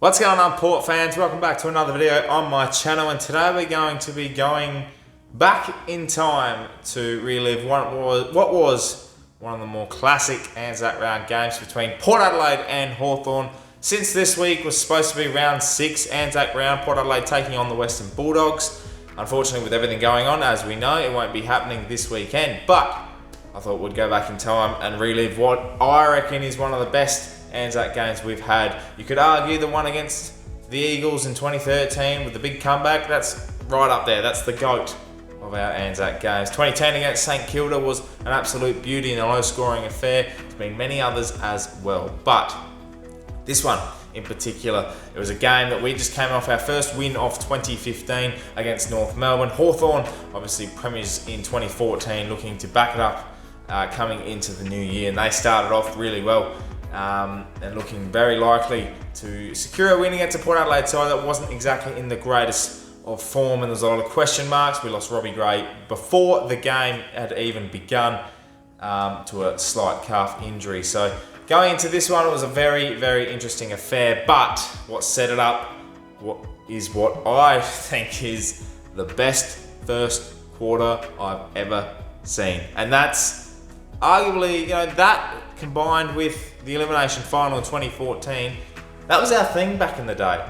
What's going on, Port fans? Welcome back to another video on my channel, and today we're going to be going back in time to relive what was one of the more classic ANZAC Round games between Port Adelaide and Hawthorn. Since this week was supposed to be round 6 ANZAC Round, Port Adelaide taking on the Western Bulldogs. Unfortunately, with everything going on, as we know, it won't be happening this weekend, but I thought we'd go back in time and relive what I reckon is one of the best ANZAC games we've had. You could argue the one against the Eagles in 2013 with the big comeback, that's right up there. That's the GOAT of our ANZAC games. 2010 against St Kilda was an absolute beauty and a low scoring affair. There's been many others as well, but this one in particular, it was a game that we just came off our first win of 2015 against North Melbourne. Hawthorn, obviously premiers in 2014, looking to back it up coming into the new year, and they started off really well. And looking very likely to secure a win against a Port Adelaide side that wasn't exactly in the greatest of form, and there's a lot of question marks. We lost Robbie Gray before the game had even begun to a slight calf injury. So going into this one, it was a very, very interesting affair, but what set it up what I think is the best first quarter I've ever seen, and that's arguably, that combined with the elimination final in 2014, that was our thing back in the day.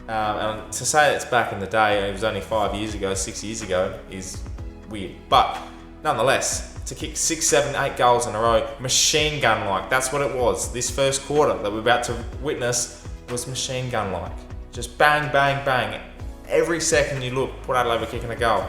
And to say it's back in the day, it was only 5 years ago, 6 years ago, is weird. But nonetheless, to kick 6, 7, 8 goals in a row, machine gun like, that's what it was. This first quarter that we're about to witness was machine gun like. Just bang, bang, bang. Every second you look, Port Adelaide were kicking a goal.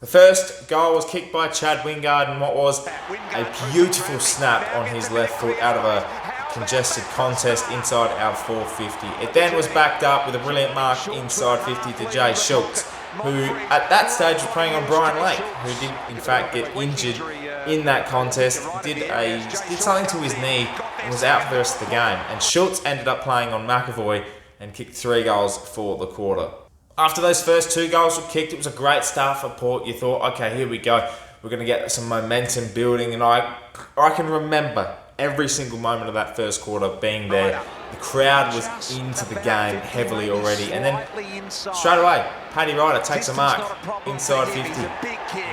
The first goal was kicked by Chad Wingard, and what was a beautiful snap on his left foot out of a congested contest inside our 450. It then was backed up with a brilliant mark inside 50 to Jay Schultz, who at that stage was playing on Brian Lake, who did in fact get injured in that contest, did something to his knee and was out for the rest of the game. And Schultz ended up playing on McAvoy and kicked 3 goals for the quarter. After those first 2 goals were kicked, it was a great start for Port. You thought, okay, here we go. We're going to get some momentum building. And I can remember every single moment of that first quarter being there. The crowd was into the game heavily already. And then straight away, Paddy Ryder takes a mark inside 50.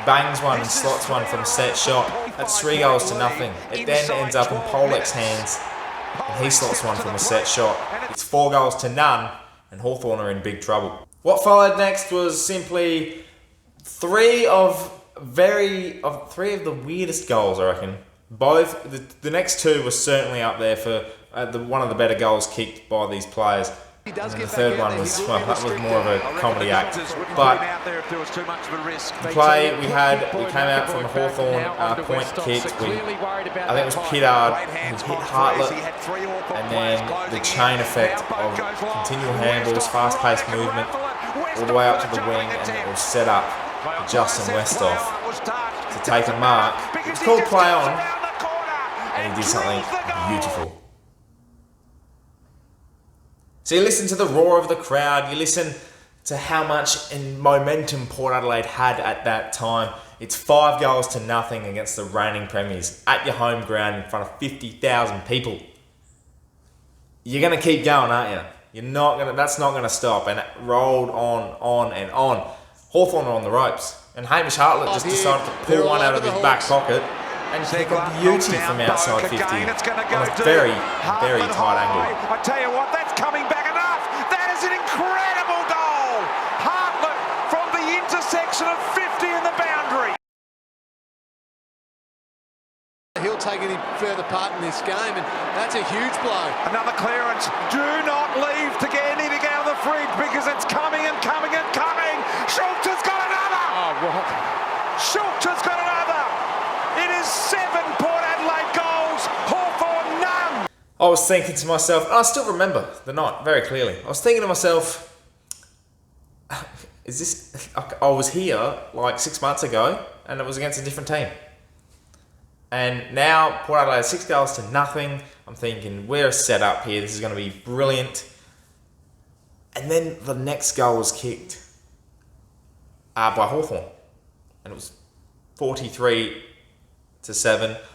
Bangs one and slots one from a set shot. That's 3 goals to nothing. It then ends up in Polek's hands, and he slots one from a set shot. It's 4 goals to none, and Hawthorn are in big trouble. What followed next was simply three of the weirdest goals, I reckon. Both the next 2 were certainly up there for one of the better goals kicked by these players. And then the third one was, well, that was more of a comedy act. But the play we came out from a Hawthorn point kick. I think it was Pittard who hit Hartlett, and then the chain effect of continual handballs, fast-paced movement, all the way up to the wing, and it was set up for Justin Westhoff to take a mark. It was called play on, and he did something beautiful. So you listen to the roar of the crowd, you listen to how much momentum Port Adelaide had at that time. It's 5 goals to nothing against the reigning premiers at your home ground in front of 50,000 people. You're going to keep going, aren't you? That's not going to stop. And it rolled on and on. Hawthorn are on the ropes, and Hamish Hartlett just decided to pull one out of his back pocket and kick a beauty from outside 50 on a very, very tight angle. I tell you what, that's coming back enough. That is an incredible goal. Hartlett from the intersection of 50 and the boundary. He'll take any further part in this game, and that's a huge blow. Another clearance. Do not leave to get anything out of the fridge, because it's coming and coming and coming. Schultz has got another. Oh, what? Schultz has got another. It is 7 Port Adelaide goals, Hawthorn none. I was thinking to myself, and I still remember the night very clearly. I was thinking to myself, I was here like 6 months ago, and it was against a different team. And now Port Adelaide 6 goals to nothing. I'm thinking, we're set up here. This is going to be brilliant. And then the next goal was kicked by Hawthorn, and it was 43-7.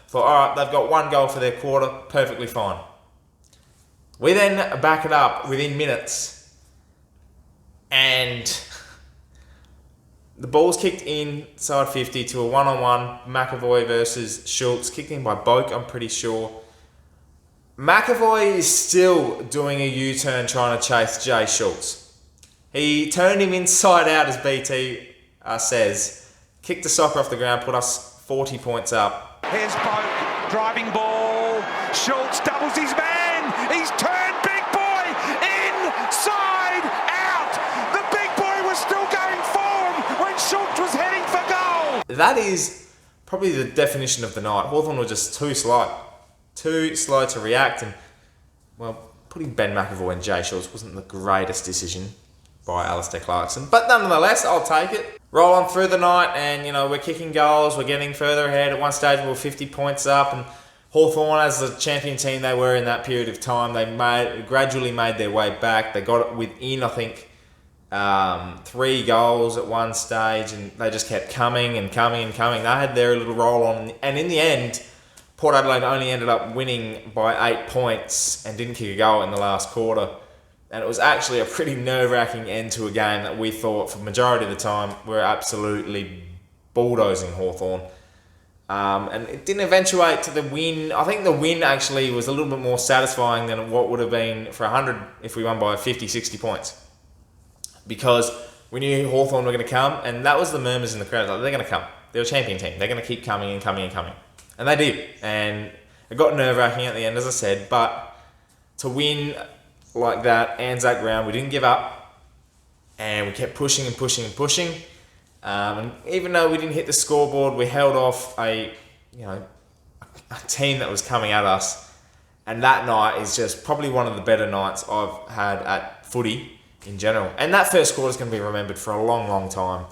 Thought, all right, they've got 1 goal for their quarter, perfectly fine. We then back it up within minutes, and the ball's kicked inside 50 to a one-on-one. McAvoy versus Schultz, kicked in by Boak, I'm pretty sure. McAvoy is still doing a U-turn trying to chase Jay Schultz. He turned him inside out, as BT says, kicked the soccer off the ground, put us 40 points up. Here's Boak, driving ball. Schultz doubles his man. He's turned big boy inside out. The big boy was still going forward when Schultz was heading for goal. That is probably the definition of the night. Hawthorn were just too slow to react, and well, putting Ben McAvoy and Jay Schultz wasn't the greatest decision by Alistair Clarkson, but nonetheless, I'll take it. Roll on through the night, and we're kicking goals, we're getting further ahead. At one stage we were 50 points up, and Hawthorn, as the champion team they were in that period of time, they gradually made their way back. They got it within, I think, 3 goals at one stage, and they just kept coming and coming and coming. They had their little roll on, and in the end, Port Adelaide only ended up winning by 8 points and didn't kick a goal in the last quarter. And it was actually a pretty nerve-wracking end to a game that we thought, for the majority of the time, were absolutely bulldozing Hawthorn. And it didn't eventuate to the win. I think the win actually was a little bit more satisfying than what would have been for 100 if we won by 50, 60 points. Because we knew Hawthorn were going to come, and that was the murmurs in the crowd. Like, they're going to come. They're a champion team. They're going to keep coming and coming and coming. And they did. And it got nerve-wracking at the end, as I said. But to win like that, ANZAC Round, we didn't give up. And we kept pushing and pushing and pushing. And even though we didn't hit the scoreboard, we held off a team that was coming at us. And that night is just probably one of the better nights I've had at footy in general. And that first quarter is going to be remembered for a long, long time.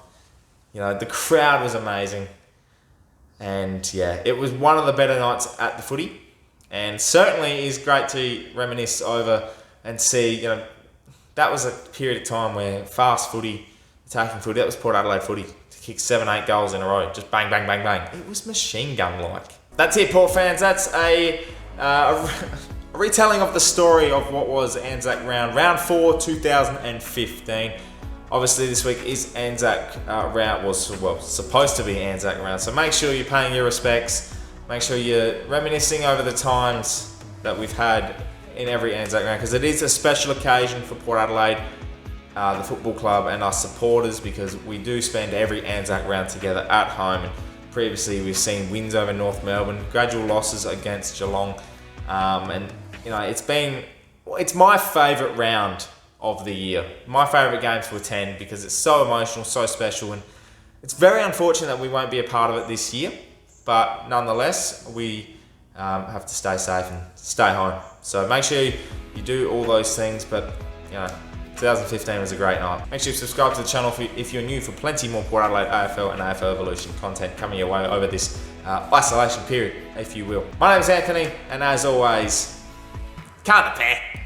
The crowd was amazing. And yeah, it was one of the better nights at the footy. And certainly is great to reminisce over and see, that was a period of time where fast footy, attacking footy, that was Port Adelaide footy, to kick 7-8 goals in a row. Just bang, bang, bang, bang. It was machine gun-like. That's it, Port fans. That's a retelling of the story of what was ANZAC Round. Round 4, 2015. Obviously, this week is ANZAC Round, was supposed to be ANZAC Round. So make sure you're paying your respects. Make sure you're reminiscing over the times that we've had in every ANZAC Round, because it is a special occasion for Port Adelaide, the football club, and our supporters, because we do spend every ANZAC Round together at home. And previously, we've seen wins over North Melbourne, gradual losses against Geelong, and it's my favourite round of the year. My favourite game to attend, because it's so emotional, so special, and it's very unfortunate that we won't be a part of it this year, but nonetheless, we have to stay safe and stay home. So make sure you do all those things, but 2015 was a great night. Make sure you subscribe to the channel if you're new, for plenty more Port Adelaide AFL and AFL Evolution content coming your way over this isolation period, if you will. My name is Anthony, and as always, can't ThePear.